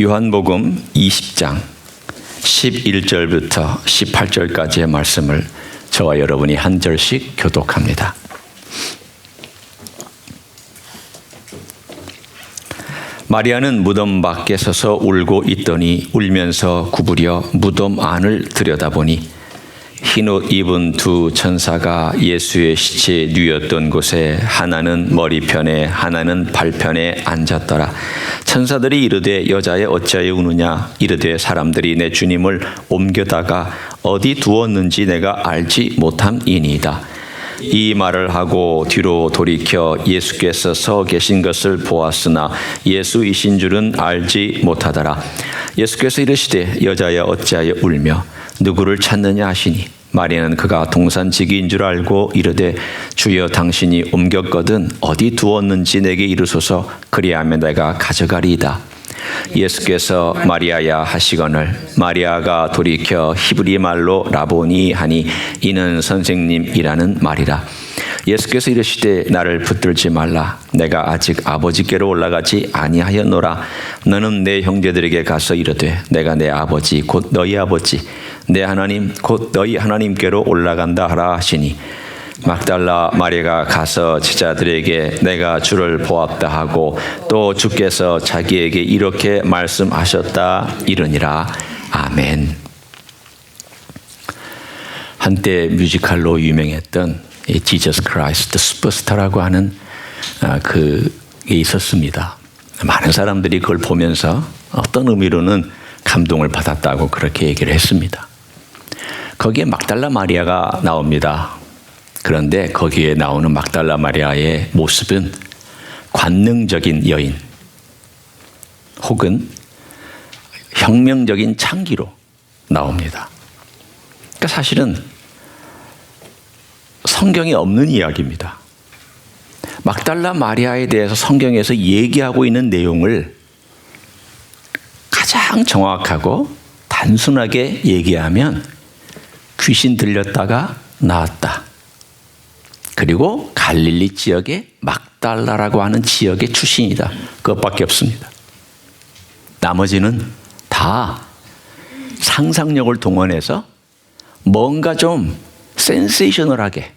요한복음 20장 11절부터 18절까지의 말씀을 저와 여러분이 한 절씩 교독합니다. 마리아는 무덤 밖에 서서 울고 있더니 울면서 구부려 무덤 안을 들여다보니 흰옷 입은 두 천사가 예수의 시체 누였던 곳에 하나는 머리편에 하나는 발편에 앉았더라. 천사들이 이르되 여자여 어찌하여 우느냐? 이르되 사람들이 내 주님을 옮겨다가 어디 두었는지 내가 알지 못함이니이다. 이 말을 하고 뒤로 돌이켜 예수께서 서 계신 것을 보았으나 예수이신 줄은 알지 못하더라. 예수께서 이르시되 여자여 어찌하여 울며 누구를 찾느냐 하시니 마리아는 그가 동산지기인 줄 알고 이르되 주여 당신이 옮겼거든 어디 두었는지 내게 이르소서 그리하면 내가 가져가리이다. 예수께서 마리아야 하시거늘 마리아가 돌이켜 히브리 말로 라보니 하니 이는 선생님이라는 말이라. 예수께서 이르시되 나를 붙들지 말라. 내가 아직 아버지께로 올라가지 아니하였노라. 너는 내 형제들에게 가서 이르되 내가 내 아버지 곧 너희 아버지 내 하나님 곧 너희 하나님께로 올라간다 하라 하시니 막달라 마리아가 가서 제자들에게 내가 주를 보았다 하고 또 주께서 자기에게 이렇게 말씀하셨다 이르니라. 아멘. 한때 뮤지컬로 유명했던 지저스 크라이스트 슈퍼스타라고 하는 그게 있었습니다. 많은 사람들이 그걸 보면서 어떤 의미로는 감동을 받았다고 그렇게 얘기를 했습니다. 거기에 막달라 마리아가 나옵니다. 그런데 거기에 나오는 막달라 마리아의 모습은 관능적인 여인 혹은 혁명적인 창기로 나옵니다. 그러니까 사실은 성경에 없는 이야기입니다. 막달라 마리아에 대해서 성경에서 얘기하고 있는 내용을 가장 정확하고 단순하게 얘기하면 귀신 들렸다가 나았다. 그리고 갈릴리 지역의 막달라라고 하는 지역의 출신이다. 그것밖에 없습니다. 나머지는 다 상상력을 동원해서 뭔가 좀 센세이셔널하게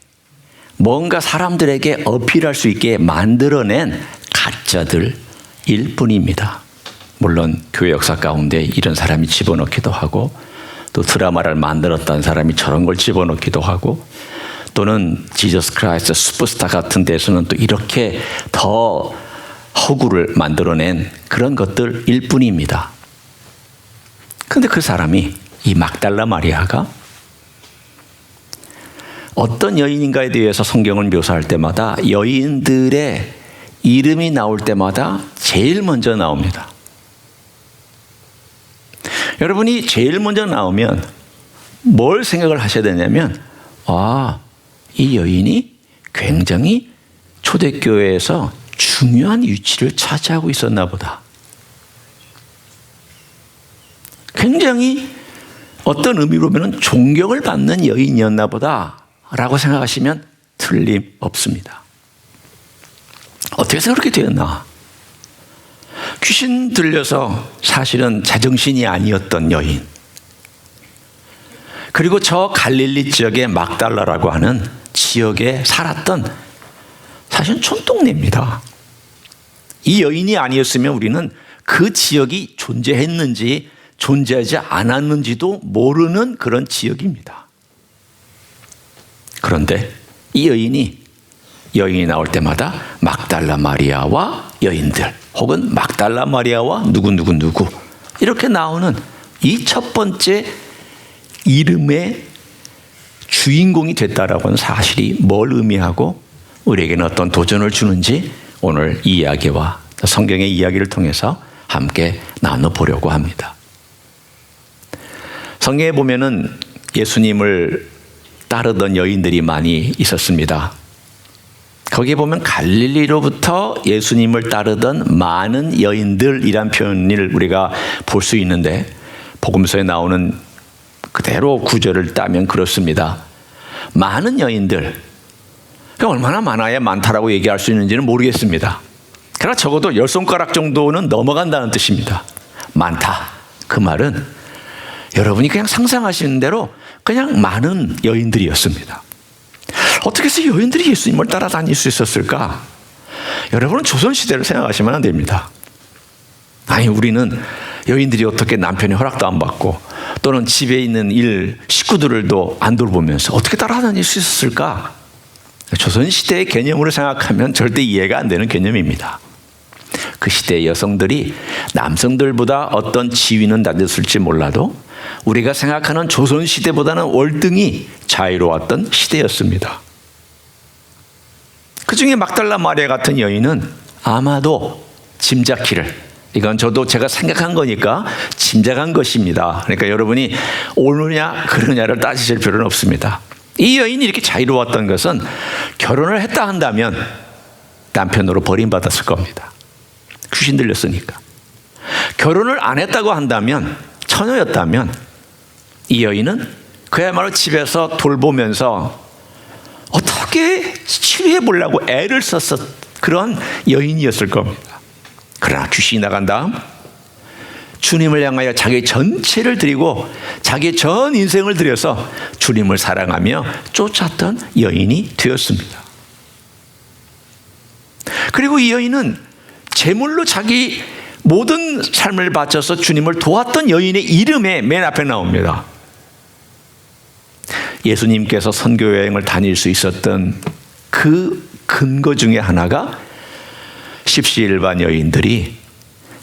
뭔가 사람들에게 어필할 수 있게 만들어낸 가짜들일 뿐입니다. 물론 교회 역사 가운데 이런 사람이 집어넣기도 하고 또 드라마를 만들었다는 사람이 저런 걸 집어넣기도 하고 또는 지저스 크라이스트 슈퍼스타 같은 데서는 또 이렇게 더 허구를 만들어낸 그런 것들일 뿐입니다. 그런데 그 사람이 이 막달라 마리아가 어떤 여인인가에 대해서 성경을 묘사할 때마다 여인들의 이름이 나올 때마다 제일 먼저 나옵니다. 여러분이 제일 먼저 나오면 뭘 생각을 하셔야 되냐면 이 여인이 굉장히 초대교회에서 중요한 위치를 차지하고 있었나 보다. 굉장히 어떤 의미로 보면 존경을 받는 여인이었나 보다 라고 생각하시면 틀림없습니다. 어떻게 해서 그렇게 되었나? 귀신 들려서 사실은 제정신이 아니었던 여인, 그리고 저 갈릴리 지역의 막달라라고 하는 지역에 살았던 사실은 촌동네입니다. 이 여인이 아니었으면 우리는 그 지역이 존재했는지 존재하지 않았는지도 모르는 그런 지역입니다. 그런데 이 여인이 나올 때마다 막달라 마리아와 여인들 혹은 막달라 마리아와 누구 이렇게 나오는 이 첫 번째 이름의 주인공이 됐다라고 하는 사실이 뭘 의미하고 우리에게는 어떤 도전을 주는지 오늘 이 이야기와 성경의 이야기를 통해서 함께 나눠보려고 합니다. 성경에 보면은 예수님을 따르던 여인들이 많이 있었습니다. 거기에 보면 갈릴리로부터 예수님을 따르던 많은 여인들이란 표현을 우리가 볼 수 있는데 복음서에 나오는 그대로 구절을 따면 그렇습니다. 많은 여인들, 얼마나 많아야 많다라고 얘기할 수 있는지는 모르겠습니다. 그러나 적어도 10손가락 정도는 넘어간다는 뜻입니다. 많다. 그 말은 여러분이 그냥 상상하시는 대로 그냥 많은 여인들이었습니다. 어떻게 해서 여인들이 예수님을 따라다닐 수 있었을까? 여러분은 조선시대를 생각하시면 안 됩니다. 아니, 우리는 여인들이 어떻게 남편의 허락도 안 받고 또는 집에 있는 식구들도 안 돌보면서 어떻게 따라다닐 수 있었을까? 조선시대의 개념으로 생각하면 절대 이해가 안 되는 개념입니다. 그 시대의 여성들이 남성들보다 어떤 지위는 낮았을지 몰라도 우리가 생각하는 조선시대보다는 월등히 자유로웠던 시대였습니다. 그 중에 막달라 마리아 같은 여인은 아마도 짐작키를, 이건 저도 제가 생각한 거니까 짐작한 것입니다. 그러니까 여러분이 옳으냐 그르냐를 따지실 필요는 없습니다. 이 여인이 이렇게 자유로웠던 것은 결혼을 했다 한다면 남편으로 버림받았을 겁니다. 귀신 들렸으니까. 결혼을 안 했다고 한다면, 처녀였다면 이 여인은 그야말로 집에서 돌보면서 어떻게 치료해 보려고 애를 썼었 그런 여인이었을 겁니다. 그러나 귀신이 나간 다음 주님을 향하여 자기 전체를 드리고 자기 전 인생을 들여서 주님을 사랑하며 쫓았던 여인이 되었습니다. 그리고 이 여인은 제물로 자기 모든 삶을 바쳐서 주님을 도왔던 여인의 이름에 맨 앞에 나옵니다. 예수님께서 선교 여행을 다닐 수 있었던 그 근거 중에 하나가 십시일반 여인들이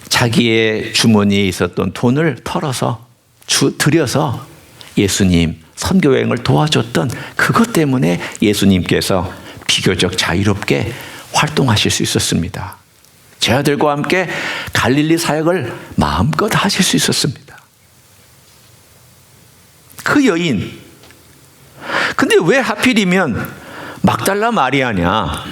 자기의 주머니에 있었던 돈을 털어서 들여서 예수님 선교 여행을 도와줬던 그것 때문에 예수님께서 비교적 자유롭게 활동하실 수 있었습니다. 제 아들과 함께 갈릴리 사역을 마음껏 하실 수 있었습니다. 그 여인, 근데 왜 하필이면 막달라 마리아냐?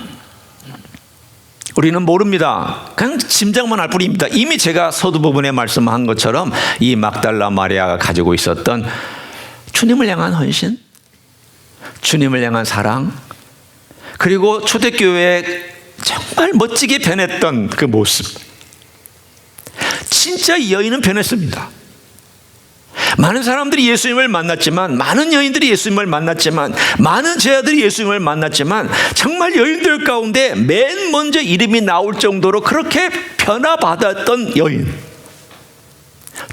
우리는 모릅니다. 그냥 짐작만 할 뿐입니다. 이미 제가 서두 부분에 말씀한 것처럼 이 막달라 마리아가 가지고 있었던 주님을 향한 헌신, 주님을 향한 사랑, 그리고 초대교회에 정말 멋지게 변했던 그 모습. 진짜 이 여인은 변했습니다. 많은 사람들이 예수님을 만났지만, 많은 여인들이 예수님을 만났지만, 많은 제자들이 예수님을 만났지만, 정말 여인들 가운데 맨 먼저 이름이 나올 정도로 그렇게 변화받았던 여인,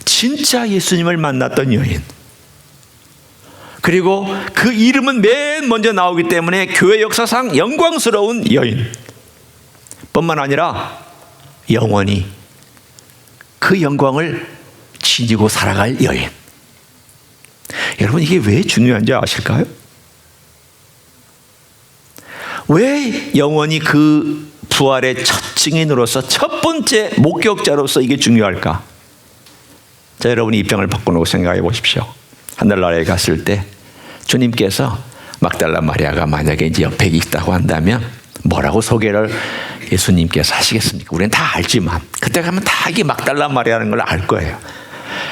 진짜 예수님을 만났던 여인, 그리고 그 이름은 맨 먼저 나오기 때문에 교회 역사상 영광스러운 여인 뿐만 아니라 영원히 그 영광을 지니고 살아갈 여인. 여러분, 이게 왜 중요한지 아실까요? 왜 영원히 그 부활의 첫 증인으로서 첫 번째 목격자로서 이게 중요할까? 자, 여러분이 입장을 바꿔놓고 생각해 보십시오. 하늘나라에 갔을 때 주님께서 막달라 마리아가 만약에 이제 옆에 있다고 한다면 뭐라고 소개를 예수님께서 하시겠습니까? 우리는 다 알지만 그때 가면 다 이게 막달라 마리아라는 걸 알 거예요.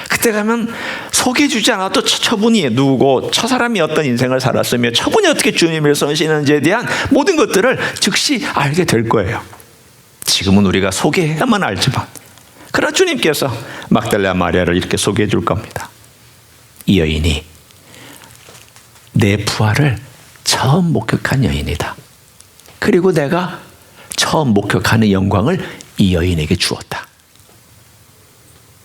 그때 가면 소개해 주지 않아도 저분이 누구고 저 사람이 어떤 인생을 살았으며 저분이 어떻게 주님을 선시는지에 대한 모든 것들을 즉시 알게 될 거예요. 지금은 우리가 소개해야만 알지만, 그러나 주님께서 막달라 마리아를 이렇게 소개해 줄 겁니다. 이 여인이 내 부활을 처음 목격한 여인이다. 그리고 내가 처음 목격하는 영광을 이 여인에게 주었다.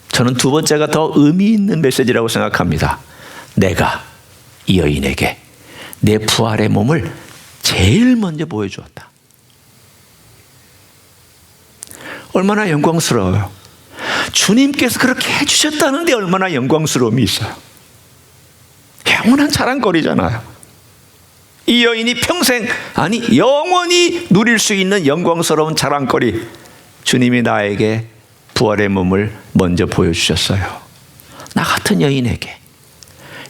저는 두 번째가 더 의미 있는 메시지라고 생각합니다. 내가 이 여인에게 내 부활의 몸을 제일 먼저 보여주었다. 얼마나 영광스러워요. 주님께서 그렇게 해주셨다는데 얼마나 영광스러움이 있어요. 영원한 자랑거리잖아요. 이 여인이 평생, 아니 영원히 누릴 수 있는 영광스러운 자랑거리, 주님이 나에게 부활의 몸을 먼저 보여주셨어요. 나 같은 여인에게,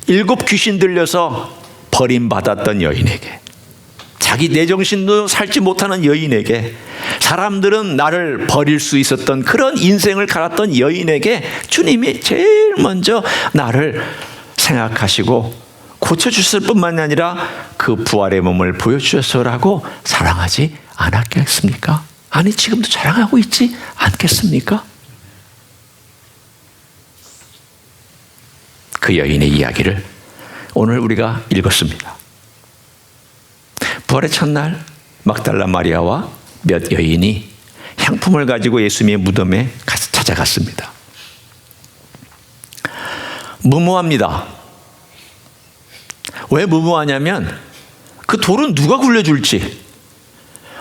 7 귀신 들려서 버림받았던 여인에게, 자기 내 정신도 살지 못하는 여인에게, 사람들은 나를 버릴 수 있었던 그런 인생을 살았던 여인에게 주님이 제일 먼저 나를 생각하시고 고쳐주실 뿐만 아니라 그 부활의 몸을 보여주셔서라고 사랑하지 않았겠습니까? 아니, 지금도 자랑하고 있지 않겠습니까? 그 여인의 이야기를 오늘 우리가 읽었습니다. 부활의 첫날 막달라 마리아와 몇 여인이 향품을 가지고 예수님의 무덤에 찾아갔습니다. 무모합니다. 왜 무모하냐면 그 돌은 누가 굴려줄지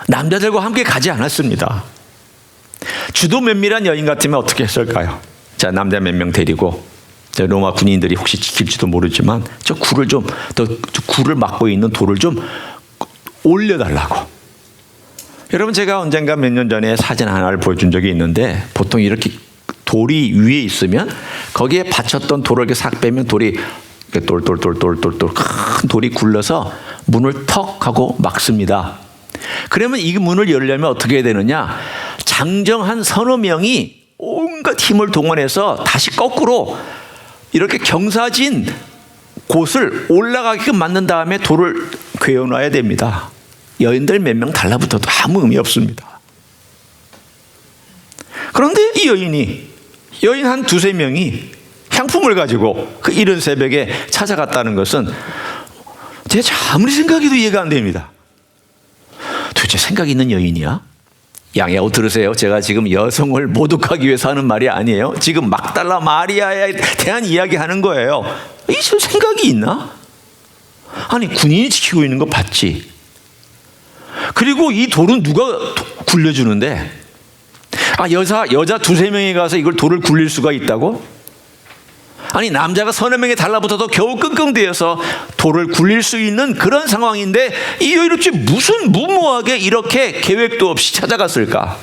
남자들과 함께 가지 않았습니다. 주도 면밀한 여인 같으면 어떻게 했을까요? 자, 남자 몇 명 데리고 로마 군인들이 혹시 지킬지도 모르지만 저 굴을 막고 있는 돌을 좀 올려달라고. 여러분, 제가 언젠가 몇 년 전에 사진 하나를 보여준 적이 있는데 보통 이렇게 돌이 위에 있으면 거기에 받쳤던 돌을 이렇게 싹 빼면 돌이 똘똘똘똘똘똘 큰 돌이 굴러서 문을 턱 하고 막습니다. 그러면 이 문을 열려면 어떻게 해야 되느냐? 장정한 서너 명이 온갖 힘을 동원해서 다시 거꾸로 이렇게 경사진 곳을 올라가게끔 만든 다음에 돌을 괴어놔야 됩니다. 여인들 몇 명 달라붙어도 아무 의미 없습니다. 그런데 이 여인 한 두세 명이 향품을 가지고 그 이른 새벽에 찾아갔다는 것은 제가 아무리 생각해도 이해가 안 됩니다. 도대체 생각 있는 여인이야? 양해하고 들으세요. 제가 지금 여성을 모독하기 위해서 하는 말이 아니에요. 지금 막달라 마리아에 대한 이야기 하는 거예요. 이 생각이 있나? 아니, 군인이 지키고 있는 거 봤지. 그리고 이 돌은 누가 굴려주는데? 여자 두세 명이 가서 이걸 돌을 굴릴 수가 있다고? 아니, 남자가 서너 명에 달라붙어도 겨우 끙끙대어서 돌을 굴릴 수 있는 그런 상황인데 이 여인이 무슨 무모하게 이렇게 계획도 없이 찾아갔을까?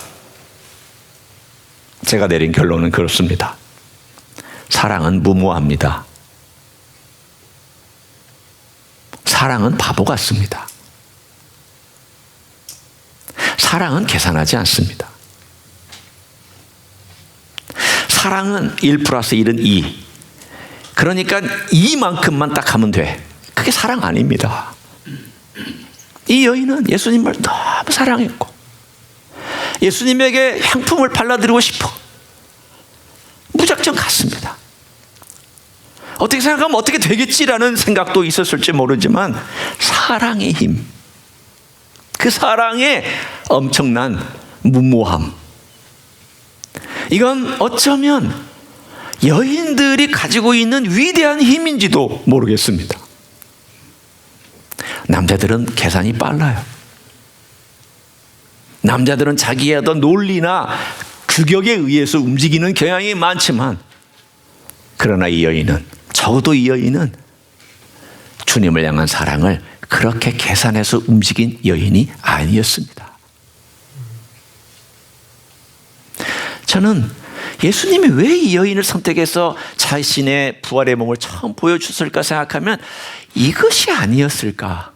제가 내린 결론은 그렇습니다. 사랑은 무모합니다. 사랑은 바보 같습니다. 사랑은 계산하지 않습니다. 사랑은 1 플러스 1은 2. 그러니까 이만큼만 딱 하면 돼. 그게 사랑 아닙니다. 이 여인은 예수님을 너무 사랑했고 예수님에게 향품을 발라드리고 싶어 무작정 갔습니다. 어떻게 생각하면 어떻게 되겠지라는 생각도 있었을지 모르지만 사랑의 힘, 그 사랑의 엄청난 무모함, 이건 어쩌면 여인들이 가지고 있는 위대한 힘인지도 모르겠습니다. 남자들은 계산이 빨라요. 남자들은 자기의 어떤 논리나 규격에 의해서 움직이는 경향이 많지만 그러나 이 여인은, 적어도 이 여인은 주님을 향한 사랑을 그렇게 계산해서 움직인 여인이 아니었습니다. 저는 예수님이 왜 이 여인을 선택해서 자신의 부활의 몸을 처음 보여주셨을까 생각하면 이것이 아니었을까?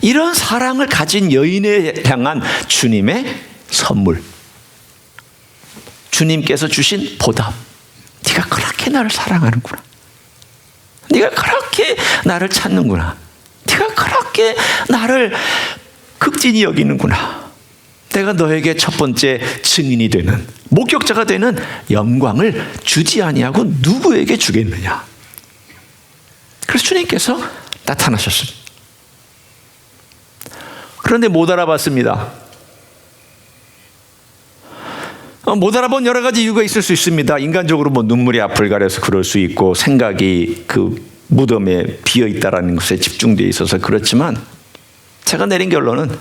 이런 사랑을 가진 여인에 향한 주님의 선물, 주님께서 주신 보답. 네가 그렇게 나를 사랑하는구나. 네가 그렇게 나를 찾는구나. 네가 그렇게 나를 극진히 여기는구나. 내가 너에게 첫 번째 증인이 되는, 목격자가 되는 영광을 주지 아니하고 누구에게 주겠느냐. 그래서 주님께서 나타나셨습니다. 그런데 못 알아봤습니다. 못 알아본 여러 가지 이유가 있을 수 있습니다. 인간적으로 눈물이 앞을 가려서 그럴 수 있고, 생각이 그 무덤에 비어 있다라는 것에 집중되어 있어서 그렇지만, 제가 내린 결론은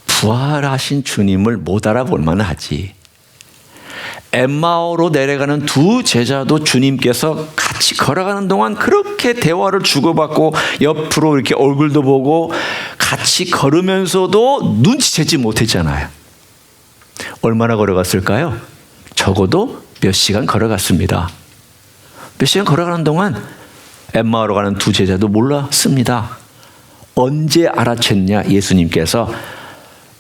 부활하신 주님을 못 알아볼 만하지. 엠마오로 내려가는 두 제자도 주님께서 같이 걸어가는 동안 그렇게 대화를 주고받고 옆으로 이렇게 얼굴도 보고 같이 걸으면서도 눈치채지 못했잖아요. 얼마나 걸어갔을까요? 적어도 몇 시간 걸어갔습니다. 몇 시간 걸어가는 동안 엠마오로 가는 두 제자도 몰랐습니다. 언제 알아챘냐? 예수님께서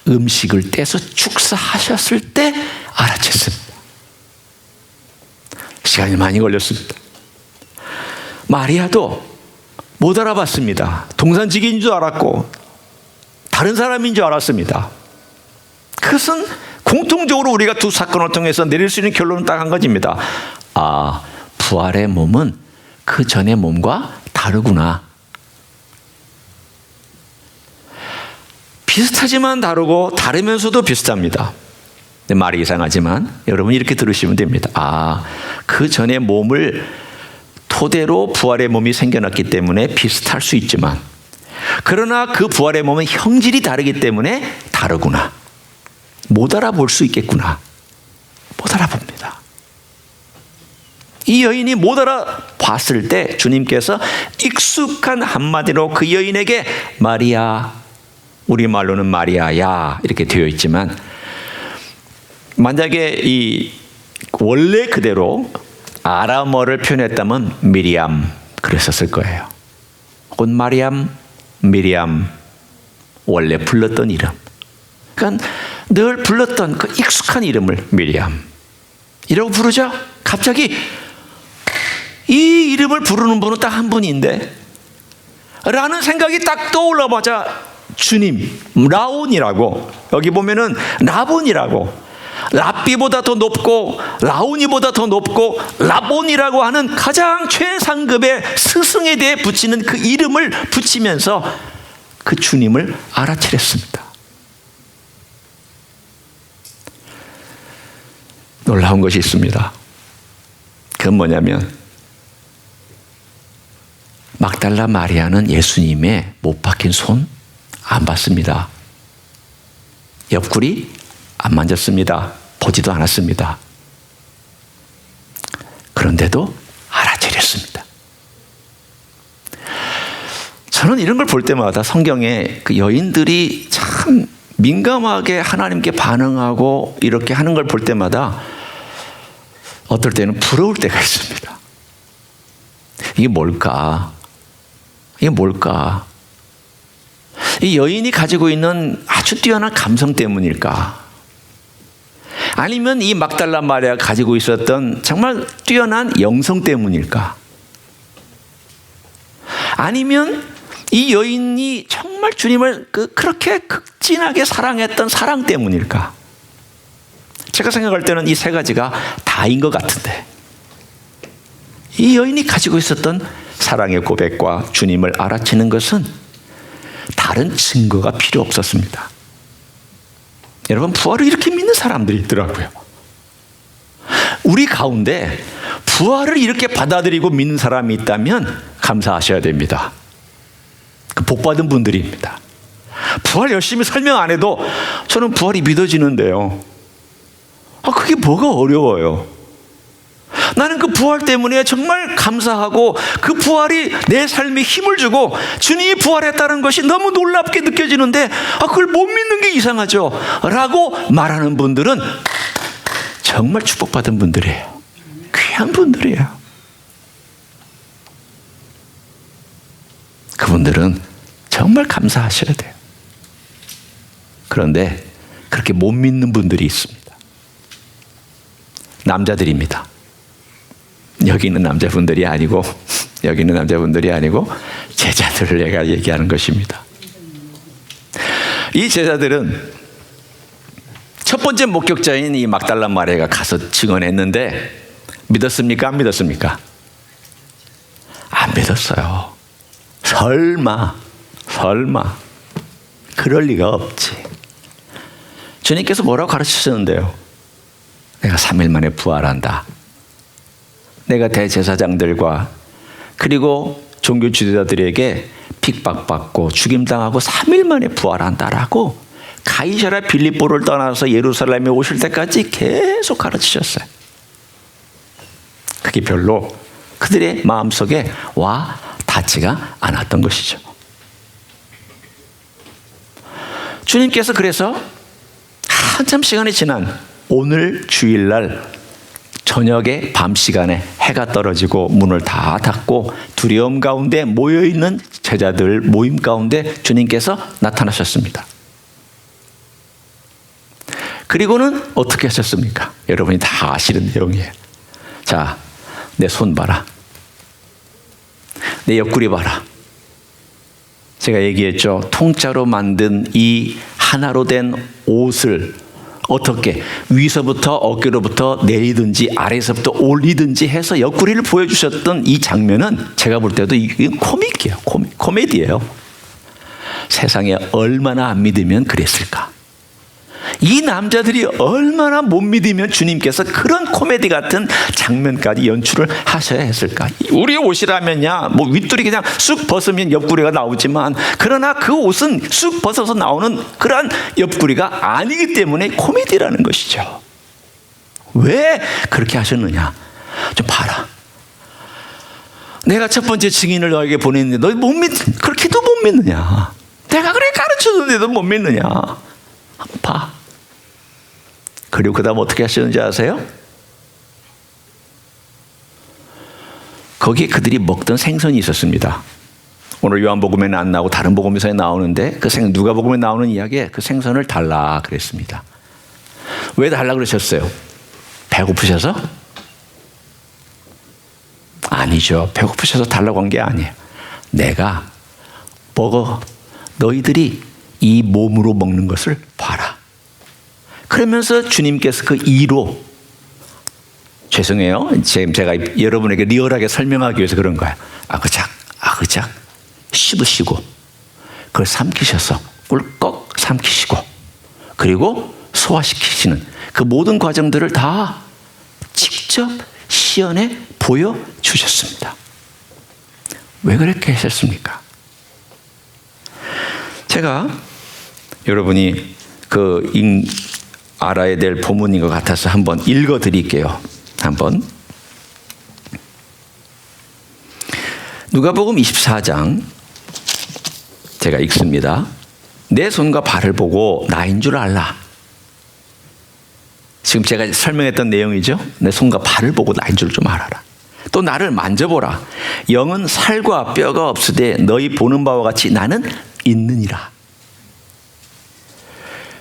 음식을 떼서 축사하셨을 때 알아챘습니다. 시간이 많이 걸렸습니다. 마리아도 못 알아봤습니다. 동산지기인 줄 알았고 다른 사람인 줄 알았습니다. 그것은 공통적으로 우리가 두 사건을 통해서 내릴 수 있는 결론은 딱 한 가지입니다. 아, 부활의 몸은 그 전의 몸과 다르구나. 비슷하지만 다르고 다르면서도 비슷합니다. 말이 이상하지만 여러분 이렇게 들으시면 됩니다. 아, 그 전의 몸을 토대로 부활의 몸이 생겨났기 때문에 비슷할 수 있지만, 그러나 그 부활의 몸은 형질이 다르기 때문에 다르구나. 못 알아볼 수 있겠구나. 못 알아봅니다. 이 여인이 못 알아봤을 때 주님께서 익숙한 한마디로 그 여인에게 마리아, 우리말로는 마리아야 이렇게 되어 있지만, 만약에 이 원래 그대로 아람어를 표현했다면 미리암 그랬었을 거예요. 혹은 마리암, 미리암, 원래 불렀던 이름. 그러니까 늘 불렀던 그 익숙한 이름을 미리암 이라고 부르자 갑자기 이 이름을 부르는 분은 딱 한 분인데 라는 생각이 딱 떠올라보자 주님, 라온이라고, 여기 보면은 라본이라고, 랍비보다 더 높고 라온이보다 더 높고 라본이라고 하는 가장 최상급의 스승에 대해 붙이는 그 이름을 붙이면서 그 주님을 알아차렸습니다. 놀라운 것이 있습니다. 그건 뭐냐면 막달라 마리아는 예수님의 못 박힌 손 안 봤습니다. 옆구리 안 만졌습니다. 보지도 않았습니다. 그런데도 알아차렸습니다. 저는 이런 걸 볼 때마다 성경에 그 여인들이 참 민감하게 하나님께 반응하고 이렇게 하는 걸 볼 때마다 어떨 때는 부러울 때가 있습니다. 이게 뭘까? 이게 뭘까? 이 여인이 가지고 있는 아주 뛰어난 감성 때문일까? 아니면 이 막달라 마리아가 가지고 있었던 정말 뛰어난 영성 때문일까? 아니면 이 여인이 정말 주님을 그렇게 극진하게 사랑했던 사랑 때문일까? 제가 생각할 때는 이 세 가지가 다인 것 같은데, 이 여인이 가지고 있었던 사랑의 고백과 주님을 알아채는 것은 다른 증거가 필요 없었습니다. 여러분, 부활을 이렇게 믿는 사람들이 있더라고요. 우리 가운데 부활을 이렇게 받아들이고 믿는 사람이 있다면 감사하셔야 됩니다. 그 복받은 분들입니다. 부활 열심히 설명 안 해도 저는 부활이 믿어지는데요. 그게 뭐가 어려워요? 나는 그 부활 때문에 정말 감사하고 그 부활이 내 삶에 힘을 주고 주님이 부활했다는 것이 너무 놀랍게 느껴지는데 그걸 못 믿는 게 이상하죠 라고 말하는 분들은 정말 축복받은 분들이에요. 귀한 분들이에요. 그분들은 정말 감사하셔야 돼요. 그런데 그렇게 못 믿는 분들이 있습니다. 남자들입니다. 여기 있는 남자분들이 아니고 제자들을 내가 얘기하는 것입니다. 이 제자들은 첫 번째 목격자인 이 막달라 마리아가 가서 증언했는데 믿었습니까? 안 믿었습니까? 안 믿었어요. 설마 그럴 리가 없지. 주님께서 뭐라고 가르치셨는데요? 내가 3일 만에 부활한다. 내가 대제사장들과 그리고 종교 지도자들에게 핍박받고 죽임당하고 3일 만에 부활한다라고 가이사랴 빌립보를 떠나서 예루살렘에 오실 때까지 계속 가르치셨어요. 그게 별로 그들의 마음속에 와 닿지가 않았던 것이죠. 주님께서 그래서 한참 시간이 지난 오늘 주일날 저녁에 밤 시간에 해가 떨어지고 문을 다 닫고 두려움 가운데 모여있는 제자들 모임 가운데 주님께서 나타나셨습니다. 그리고는 어떻게 하셨습니까? 여러분이 다 아시는 내용이에요. 자, 내 손 봐라. 내 옆구리 봐라. 제가 얘기했죠. 통짜로 만든 이 하나로 된 옷을 어떻게 위서부터 어깨로부터 내리든지 아래서부터 올리든지 해서 옆구리를 보여주셨던 이 장면은 제가 볼 때도 이게 코믹이에요. 코미디예요. 세상에 얼마나 안 믿으면 그랬을까? 이 남자들이 얼마나 못 믿으면 주님께서 그런 코미디 같은 장면까지 연출을 하셔야 했을까? 우리 옷이라면야 뭐 윗줄이 그냥 쑥 벗으면 옆구리가 나오지만, 그러나 그 옷은 쑥 벗어서 나오는 그러한 옆구리가 아니기 때문에 코미디라는 것이죠. 왜 그렇게 하셨느냐? 좀 봐라. 내가 첫 번째 증인을 너에게 보냈는데 너 그렇게도 못 믿느냐? 내가 그렇게 가르쳐줬는데도 못 믿느냐? 한번 봐. 그리고 그 다음 어떻게 하셨는지 아세요? 거기에 그들이 먹던 생선이 있었습니다. 오늘 요한복음에는 안 나오고 다른 복음서에 나오는데, 그 누가복음에 나오는 이야기에 그 생선을 달라 그랬습니다. 왜 달라 그러셨어요? 배고프셔서? 아니죠. 배고프셔서 달라고 한 게 아니에요. 내가 먹어. 너희들이 이 몸으로 먹는 것을 봐라. 그러면서 주님께서 그 이로, 죄송해요, 지금 제가 여러분에게 리얼하게 설명하기 위해서 그런 거예요. 아그작 씹으시고 그걸 삼키셔서 꿀꺽 삼키시고 그리고 소화시키시는 그 모든 과정들을 다 직접 시연해 보여주셨습니다. 왜 그렇게 하셨습니까? 제가 여러분이 알아야 될 본문인 것 같아서 한번 읽어 드릴게요. 한번. 누가복음 24장 제가 읽습니다. 내 손과 발을 보고 나인 줄 알라. 지금 제가 설명했던 내용이죠. 내 손과 발을 보고 나인 줄 좀 알아라. 또 나를 만져보라. 영은 살과 뼈가 없으되 너희 보는 바와 같이 나는 있느니라.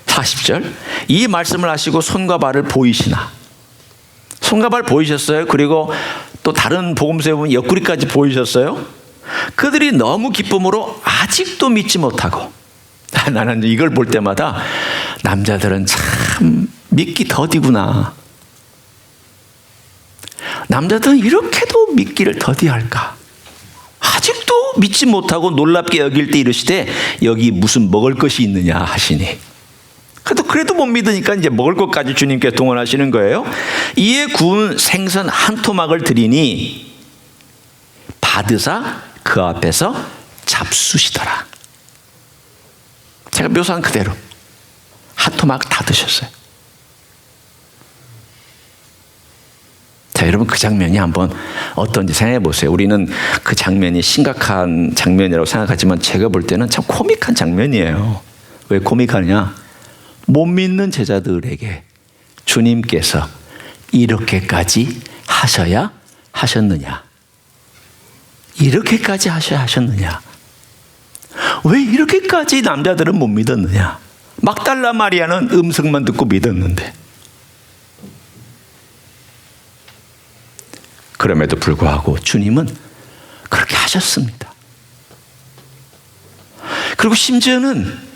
40절. 이 말씀을 하시고 손과 발을 보이시나. 손과 발 보이셨어요. 그리고 또 다른 복음서에 보면 옆구리까지 보이셨어요. 그들이 너무 기쁨으로 아직도 믿지 못하고, 나는 이걸 볼 때마다 남자들은 참 믿기 더디구나. 남자들은 이렇게도 믿기를 더디할까? 아직도 믿지 못하고 놀랍게 여길 때 이르시되 여기 무슨 먹을 것이 있느냐 하시니. 그래도 못 믿으니까 이제 먹을 것까지 주님께 동원하시는 거예요. 이에 구운 생선 한 토막을 드리니 받으사 그 앞에서 잡수시더라. 제가 묘사한 그대로 한 토막 다 드셨어요. 자, 여러분 그 장면이 한번 어떤지 생각해 보세요. 우리는 그 장면이 심각한 장면이라고 생각하지만 제가 볼 때는 참 코믹한 장면이에요. 왜 코믹하냐? 못 믿는 제자들에게 주님께서 이렇게까지 하셔야 하셨느냐? 이렇게까지 하셔야 하셨느냐? 왜 이렇게까지 남자들은 못 믿었느냐? 막달라 마리아는 음성만 듣고 믿었는데. 그럼에도 불구하고 주님은 그렇게 하셨습니다. 그리고 심지어는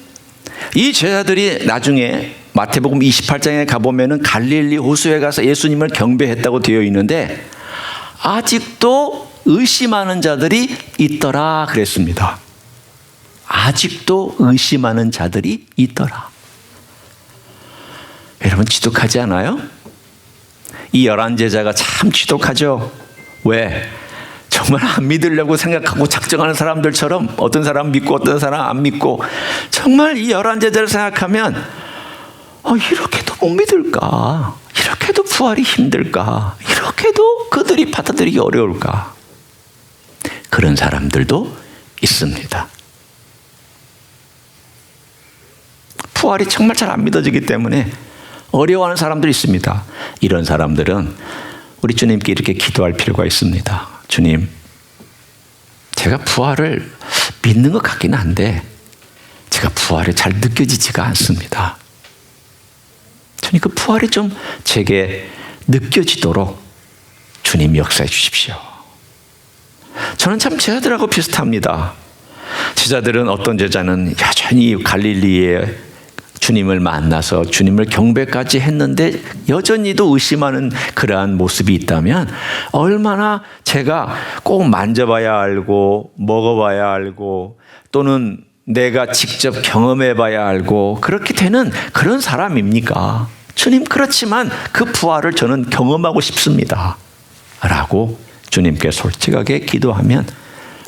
이 제자들이 나중에 마태복음 28장에 가보면은 갈릴리 호수에 가서 예수님을 경배했다고 되어 있는데 아직도 의심하는 자들이 있더라 그랬습니다. 아직도 의심하는 자들이 있더라. 여러분 지독하지 않아요? 이 11제자가 참 지독하죠. 왜? 정말 안 믿으려고 생각하고 작정하는 사람들처럼 어떤 사람 믿고 어떤 사람 안 믿고, 정말 이 11제자를 생각하면 이렇게도 못 믿을까? 이렇게도 부활이 힘들까? 이렇게도 그들이 받아들이기 어려울까? 그런 사람들도 있습니다. 부활이 정말 잘 안 믿어지기 때문에 어려워하는 사람들이 있습니다. 이런 사람들은 우리 주님께 이렇게 기도할 필요가 있습니다. 주님, 제가 부활을 믿는 것 같긴 한데 제가 부활이 잘 느껴지지가 않습니다. 주님, 그 부활이 좀 제게 느껴지도록 주님 역사해 주십시오. 저는 참 제자들하고 비슷합니다. 제자들은 어떤 제자는 여전히 갈릴리에 주님을 만나서 주님을 경배까지 했는데 여전히도 의심하는 그러한 모습이 있다면 얼마나 제가 꼭 만져봐야 알고 먹어봐야 알고 또는 내가 직접 경험해봐야 알고 그렇게 되는 그런 사람입니까? 주님, 그렇지만 그 부활을 저는 경험하고 싶습니다 라고 주님께 솔직하게 기도하면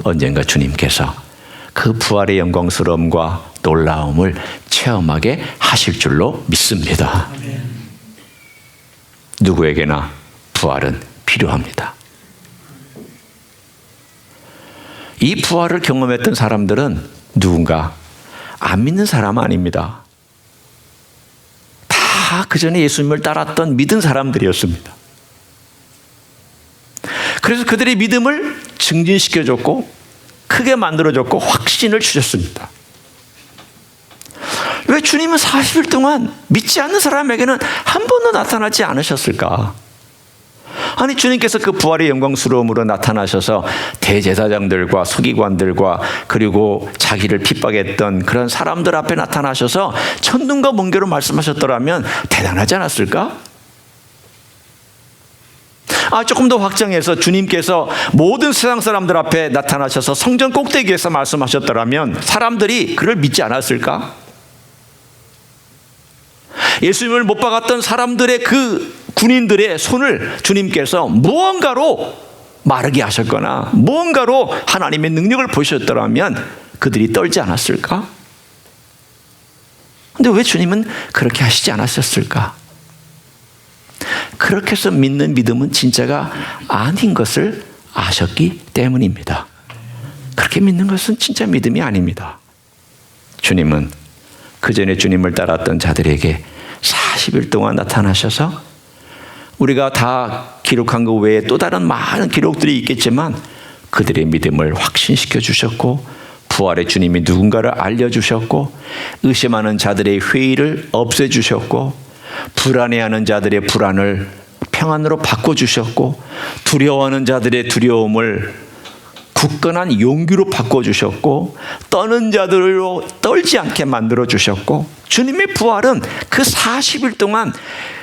언젠가 주님께서 그 부활의 영광스러움과 놀라움을 체험하게 하실 줄로 믿습니다. 누구에게나 부활은 필요합니다. 이 부활을 경험했던 사람들은 누군가 안 믿는 사람은 아닙니다. 다 그전에 예수님을 따랐던 믿은 사람들이었습니다. 그래서 그들의 믿음을 증진시켜줬고 크게 만들어줬고 확신을 주셨습니다. 왜 주님은 40일 동안 믿지 않는 사람에게는 한 번도 나타나지 않으셨을까? 아니, 주님께서 그 부활의 영광스러움으로 나타나셔서 대제사장들과 서기관들과 그리고 자기를 핍박했던 그런 사람들 앞에 나타나셔서 천둥과 번개로 말씀하셨더라면 대단하지 않았을까? 조금 더 확장해서 주님께서 모든 세상 사람들 앞에 나타나셔서 성전 꼭대기에서 말씀하셨더라면 사람들이 그를 믿지 않았을까? 예수님을 못 박았던 사람들의 그 군인들의 손을 주님께서 무언가로 마르게 하셨거나 무언가로 하나님의 능력을 보셨더라면 그들이 떨지 않았을까? 근데 왜 주님은 그렇게 하시지 않았었을까? 그렇게 해서 믿는 믿음은 진짜가 아닌 것을 아셨기 때문입니다. 그렇게 믿는 것은 진짜 믿음이 아닙니다. 주님은 그전에 주님을 따랐던 자들에게 40일 동안 나타나셔서 우리가 다 기록한 것 외에 또 다른 많은 기록들이 있겠지만 그들의 믿음을 확신시켜 주셨고 부활의 주님이 누군가를 알려주셨고 의심하는 자들의 회의를 없애주셨고 불안해하는 자들의 불안을 평안으로 바꿔주셨고 두려워하는 자들의 두려움을 굳건한 용기로 바꿔주셨고 떠는 자들로 떨지 않게 만들어주셨고 주님의 부활은 그 40일 동안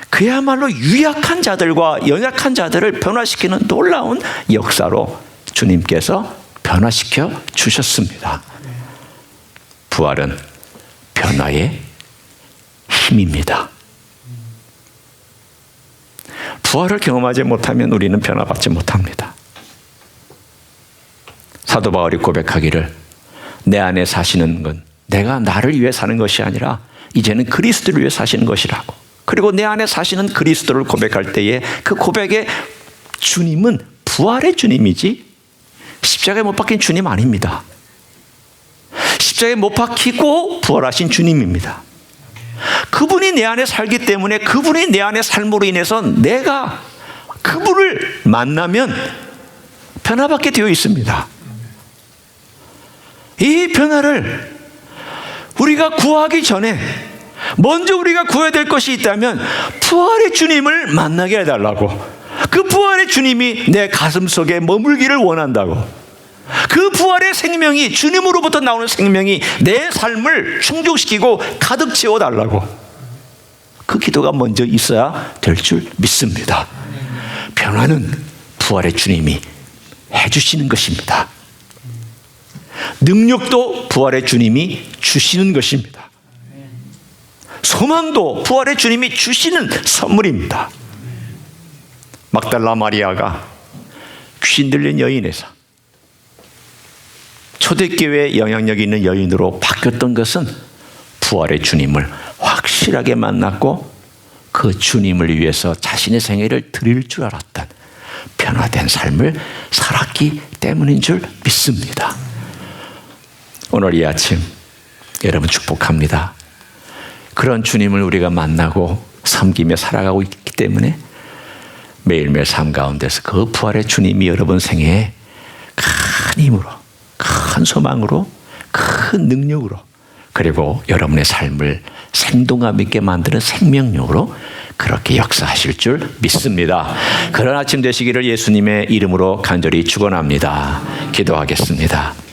그야말로 유약한 자들과 연약한 자들을 변화시키는 놀라운 역사로 주님께서 변화시켜 주셨습니다. 부활은 변화의 힘입니다. 부활을 경험하지 못하면 우리는 변화받지 못합니다. 사도 바울이 고백하기를 내 안에 사시는 건 내가 나를 위해 사는 것이 아니라 이제는 그리스도를 위해 사시는 것이라고. 그리고 내 안에 사시는 그리스도를 고백할 때에 그 고백의 주님은 부활의 주님이지 십자가에 못 박힌 주님 아닙니다. 십자가에 못 박히고 부활하신 주님입니다. 그분이 내 안에 살기 때문에 그분이 내 안에 삶으로 인해서 내가 그분을 만나면 변화받게 되어 있습니다. 이 변화를 우리가 구하기 전에 먼저 우리가 구해야 될 것이 있다면 부활의 주님을 만나게 해달라고. 그 부활의 주님이 내 가슴 속에 머물기를 원한다고. 그 부활의 생명이 주님으로부터 나오는 생명이 내 삶을 충족시키고 가득 채워달라고. 그 기도가 먼저 있어야 될 줄 믿습니다. 변화는 부활의 주님이 해주시는 것입니다. 능력도 부활의 주님이 주시는 것입니다. 소망도 부활의 주님이 주시는 선물입니다. 막달라 마리아가 귀신 들린 여인에서 초대교회에 영향력 있는 여인으로 바뀌었던 것은 부활의 주님을 확실하게 만났고 그 주님을 위해서 자신의 생애를 드릴 줄 알았던 변화된 삶을 살았기 때문인 줄 믿습니다. 오늘 이 아침 여러분 축복합니다. 그런 주님을 우리가 만나고 섬기며 살아가고 있기 때문에 매일매일 삶 가운데서 그 부활의 주님이 여러분 생애에 큰 힘으로, 큰 소망으로, 큰 능력으로, 그리고 여러분의 삶을 생동감 있게 만드는 생명력으로 그렇게 역사하실 줄 믿습니다. 그런 아침 되시기를 예수님의 이름으로 간절히 축원합니다. 기도하겠습니다.